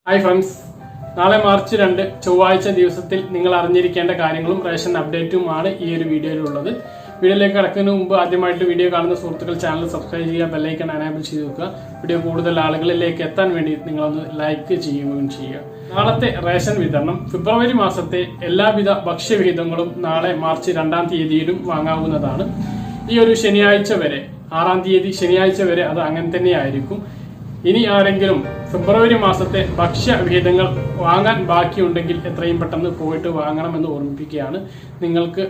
Hi friends, നാളെ March 2 ചൊവ്വാഴ്ച ദിവസത്തിൽ നിങ്ങൾ അറിഞ്ഞിരിക്കേണ്ട കാര്യങ്ങളും റേഷൻ അപ്ഡേറ്റുമാണ് ഈ ഒരു വീഡിയോയിലുള്ളത്. വീഡിയോയിലേക്ക് കടക്കുന്നതിന് മുമ്പ് ആദ്യമായിട്ട് വീഡിയോ കാണുന്ന സുഹൃത്തുക്കൾ ചാനൽ സബ്സ്ക്രൈബ് ചെയ്യുക, ബെല്ലൈക്കൺ എനേബിൾ ചെയ്ത് വെക്കുക. വീഡിയോ കൂടുതൽ ആളുകളിലേക്ക് എത്താൻ വേണ്ടി നിങ്ങളൊന്ന് ലൈക്ക് ചെയ്യുകയും ചെയ്യുക. നാളത്തെ റേഷൻ വിതരണം ഫെബ്രുവരി മാസത്തെ എല്ലാവിധ ഭക്ഷ്യവിഹിതങ്ങളും നാളെ മാർച്ച് 2-ാം തീയതിയിലും വാങ്ങാവുന്നതാണ്. ഈ ഒരു ശനിയാഴ്ച വരെ 6-ാം തീയതി ശനിയാഴ്ച വരെ അത് അങ്ങനെ തന്നെയായിരിക്കും. ഇനി ആരെങ്കിലും ഫെബ്രുവരി മാസത്തെ ഭക്ഷ്യവിഹിതങ്ങൾ വാങ്ങാൻ ബാക്കിയുണ്ടെങ്കിൽ എത്രയും പെട്ടെന്ന് പോയിട്ട് വാങ്ങണമെന്ന് ഓർമ്മിപ്പിക്കുകയാണ്. നിങ്ങൾക്ക്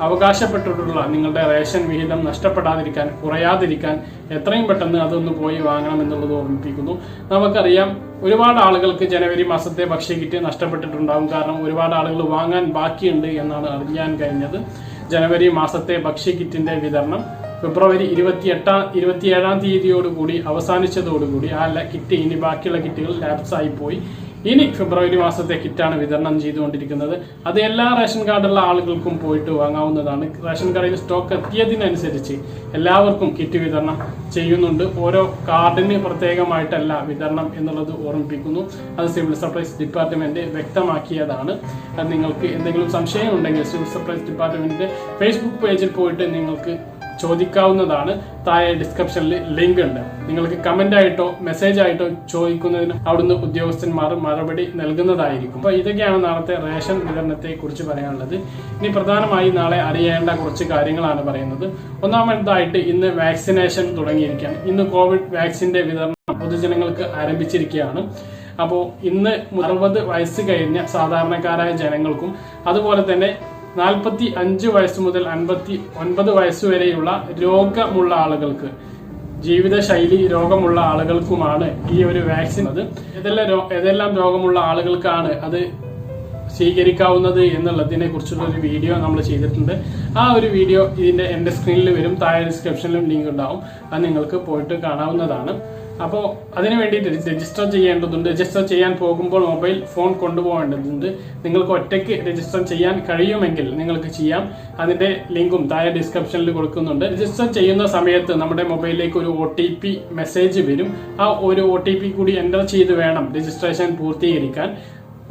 അവകാശപ്പെട്ടിട്ടുള്ള നിങ്ങളുടെ റേഷൻ വിഹിതം നഷ്ടപ്പെടാതിരിക്കാൻ, കുറയാതിരിക്കാൻ എത്രയും പെട്ടെന്ന് അതൊന്ന് പോയി വാങ്ങണമെന്നുള്ളത് ഓർമ്മിപ്പിക്കുന്നു. നമുക്കറിയാം, ഒരുപാട് ആളുകൾക്ക് ജനുവരി മാസത്തെ ഭക്ഷ്യക്കിറ്റ് നഷ്ടപ്പെട്ടിട്ടുണ്ടാകും. കാരണം ഒരുപാട് ആളുകൾ വാങ്ങാൻ ബാക്കിയുണ്ട് എന്നാണ് അറിയാൻ കഴിഞ്ഞത്. ജനുവരി മാസത്തെ ഭക്ഷ്യക്കിറ്റിന്റെ വിതരണം ഫെബ്രുവരി 27-ാം തീയതിയോടുകൂടി അവസാനിച്ചതോടുകൂടി ആ കിറ്റ്, ഇനി ബാക്കിയുള്ള കിറ്റുകൾ ലാപ്സ് ആയി പോയി. ഇനി ഫെബ്രുവരി മാസത്തെ കിറ്റാണ് വിതരണം ചെയ്തുകൊണ്ടിരിക്കുന്നത്. അത് എല്ലാ റേഷൻ കാർഡുള്ള ആളുകൾക്കും പോയിട്ട് വാങ്ങാവുന്നതാണ്. റേഷൻ കടയിൽ സ്റ്റോക്ക് എത്തിയതിനനുസരിച്ച് എല്ലാവർക്കും കിറ്റ് വിതരണം ചെയ്യുന്നുണ്ട്. ഓരോ കാർഡിന് പ്രത്യേകമായിട്ടല്ല വിതരണം എന്നുള്ളത് ഓർമ്മിപ്പിക്കുന്നു. അത് സിവിൽ സപ്ലൈസ് ഡിപ്പാർട്ട്മെന്റ് വ്യക്തമാക്കിയതാണ്. അത് നിങ്ങൾക്ക് എന്തെങ്കിലും സംശയം ഉണ്ടെങ്കിൽ സിവിൽ സപ്ലൈസ് ഡിപ്പാർട്ട്മെന്റിന്റെ ഫേസ്ബുക്ക് പേജിൽ പോയിട്ട് നിങ്ങൾക്ക് ചോദിക്കാവുന്നതാണ്. താഴെ ഡിസ്ക്രിപ്ഷനിൽ ലിങ്ക് ഉണ്ട്. നിങ്ങൾക്ക് കമന്റ് ആയിട്ടോ മെസ്സേജ് ആയിട്ടോ ചോദിക്കുന്നതിന് അവിടുന്ന് ഉദ്യോഗസ്ഥന്മാർ മറുപടി നൽകുന്നതായിരിക്കും. അപ്പൊ ഇതൊക്കെയാണ് നാളത്തെ റേഷൻ വിതരണത്തെ കുറിച്ച് പറയാനുള്ളത്. ഇനി പ്രധാനമായി നാളെ അറിയേണ്ട കുറച്ച് കാര്യങ്ങളാണ് പറയുന്നത്. ഒന്നാമതായിട്ട് ഇന്ന് വാക്സിനേഷൻ തുടങ്ങിയിരിക്കുകയാണ്. ഇന്ന് കോവിഡ് വാക്സിന്റെ വിതരണം പൊതുജനങ്ങൾക്ക് ആരംഭിച്ചിരിക്കുകയാണ്. അപ്പോൾ ഇന്ന് 60 വയസ്സ് കഴിഞ്ഞ സാധാരണക്കാരായ ജനങ്ങൾക്കും അതുപോലെ തന്നെ 45 വയസ്സ് മുതൽ 59 വയസ്സുവരെയുള്ള രോഗമുള്ള ആളുകൾക്ക്, ജീവിതശൈലി രോഗമുള്ള ആളുകൾക്കുമാണ് ഈ ഒരു വാക്സിൻ. അത് ഏതെല്ലാം രോഗമുള്ള ആളുകൾക്കാണ് അത് സ്വീകരിക്കാവുന്നത് എന്നുള്ളതിനെ കുറിച്ചുള്ള ഒരു വീഡിയോ നമ്മൾ ചെയ്തിട്ടുണ്ട്. ആ ഒരു വീഡിയോ ഇതിന്റെ എന്റെ സ്ക്രീനിൽ വരും, താഴെ ഡിസ്ക്രിപ്ഷനിലും ലിങ്ക് ഉണ്ടാവും. അത് നിങ്ങൾക്ക് പോയിട്ട് കാണാവുന്നതാണ്. അപ്പോൾ അതിനു വേണ്ടിയിട്ട് രജിസ്റ്റർ ചെയ്യേണ്ടതുണ്ട്. രജിസ്റ്റർ ചെയ്യാൻ പോകുമ്പോൾ മൊബൈൽ ഫോൺ കൊണ്ടുപോകേണ്ടതുണ്ട്. നിങ്ങൾക്ക് ഒറ്റയ്ക്ക് രജിസ്റ്റർ ചെയ്യാൻ കഴിയുമെങ്കിൽ നിങ്ങൾക്ക് ചെയ്യാം. അതിന്റെ ലിങ്കും താഴെ ഡിസ്ക്രിപ്ഷനിൽ കൊടുക്കുന്നുണ്ട്. രജിസ്റ്റർ ചെയ്യുന്ന സമയത്ത് നമ്മുടെ മൊബൈലിലേക്ക് ഒരു OTP മെസ്സേജ് വരും. ആ ഒരു OTP കൂടി എൻ്റർ ചെയ്ത് വേണം രജിസ്ട്രേഷൻ പൂർത്തീകരിക്കാൻ.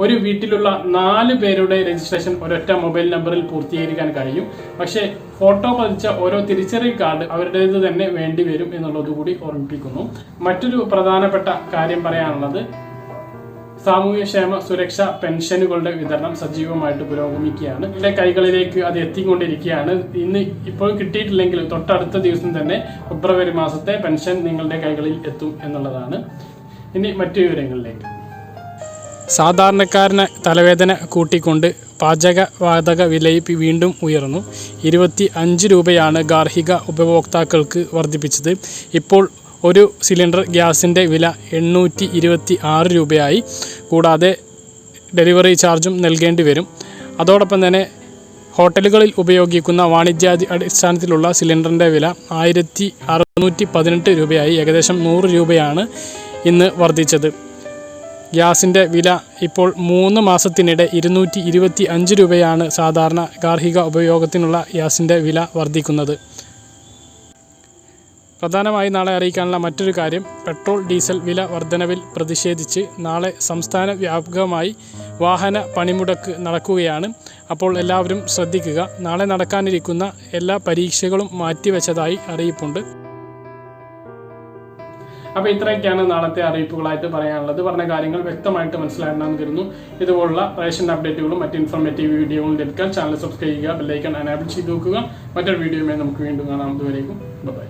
ഒരു വീട്ടിലുള്ള 4 പേരുടെ രജിസ്ട്രേഷൻ ഒരൊറ്റ മൊബൈൽ നമ്പറിൽ പൂർത്തീകരിക്കാൻ കഴിയും. പക്ഷേ ഫോട്ടോ പതിച്ച ഓരോ തിരിച്ചറിയൽ കാർഡ് അവരുടേത് തന്നെ വേണ്ടി വരും എന്നുള്ളതുകൂടി ഓർമ്മിപ്പിക്കുന്നു. മറ്റൊരു പ്രധാനപ്പെട്ട കാര്യം പറയാനുള്ളത്, സാമൂഹ്യക്ഷേമ സുരക്ഷാ പെൻഷനുകളുടെ വിതരണം സജീവമായിട്ട് പുരോഗമിക്കുകയാണ്. നിങ്ങളുടെ കൈകളിലേക്ക് അത് എത്തിക്കൊണ്ടിരിക്കുകയാണ്. ഇപ്പോൾ കിട്ടിയിട്ടില്ലെങ്കിൽ തൊട്ടടുത്ത ദിവസം തന്നെ ഫെബ്രുവരി മാസത്തെ പെൻഷൻ നിങ്ങളുടെ കൈകളിൽ എത്തും എന്നുള്ളതാണ്. ഇനി മറ്റു വിവരങ്ങളിലേക്ക്. സാധാരണക്കാരന് തലവേദന കൂട്ടിക്കൊണ്ട് പാചകവാതക വില വീണ്ടും ഉയർന്നു. 25 രൂപയാണ് ഗാർഹിക ഉപഭോക്താക്കൾക്ക് വർദ്ധിപ്പിച്ചത്. ഇപ്പോൾ ഒരു സിലിണ്ടർ ഗ്യാസിൻ്റെ വില 826 രൂപയായി. കൂടാതെ ഡെലിവറി ചാർജും നൽകേണ്ടി വരും. അതോടൊപ്പം തന്നെ ഹോട്ടലുകളിൽ ഉപയോഗിക്കുന്ന വാണിജ്യാടിസ്ഥാനത്തിലുള്ള സിലിണ്ടറിൻ്റെ വില 1618 രൂപയായി. ഏകദേശം 100 രൂപയാണ് ഇന്ന് വർദ്ധിച്ചത്. ഗ്യാസിൻ്റെ വില ഇപ്പോൾ 3 മാസത്തിനിടെ 225 രൂപയാണ് സാധാരണ ഗാർഹിക ഉപയോഗത്തിനുള്ള ഗ്യാസിൻ്റെ വില വർദ്ധിക്കുന്നത്. പ്രധാനമായി നാളെ അറിയിക്കാനുള്ള മറ്റൊരു കാര്യം, പെട്രോൾ ഡീസൽ വില വർധനവിൽ പ്രതിഷേധിച്ച് നാളെ സംസ്ഥാന വ്യാപകമായി വാഹന പണിമുടക്ക് നടക്കുകയാണ്. അപ്പോൾ എല്ലാവരും ശ്രദ്ധിക്കുക. നാളെ നടക്കാനിരിക്കുന്ന എല്ലാ പരീക്ഷകളും മാറ്റിവെച്ചതായി അറിയിപ്പുണ്ട്. അപ്പോൾ ഇത്രയൊക്കെയാണ് നാളത്തെ അറിയിപ്പുകളായിട്ട് പറയാനുള്ളത്. പറഞ്ഞ കാര്യങ്ങൾ വ്യക്തമായിട്ട് മനസ്സിലാണെന്ന് കരുതുന്നു. ഇതുപോലുള്ള റേഷൻ അപ്ഡേറ്റുകളും മറ്റ് ഇൻഫോർമേറ്റീവ് വീഡിയോകളും ലഭിക്കാൻ ചാനൽ സബ്സ്ക്രൈബ് ചെയ്യുക, ബെല്ലൈക്കൺ എനേബിൾ ചെയ്ത് നോക്കുക. മറ്റൊരു വീഡിയോയുമായി നമുക്ക് വീണ്ടും കാണാം. അതുവരേക്കും ബൈ.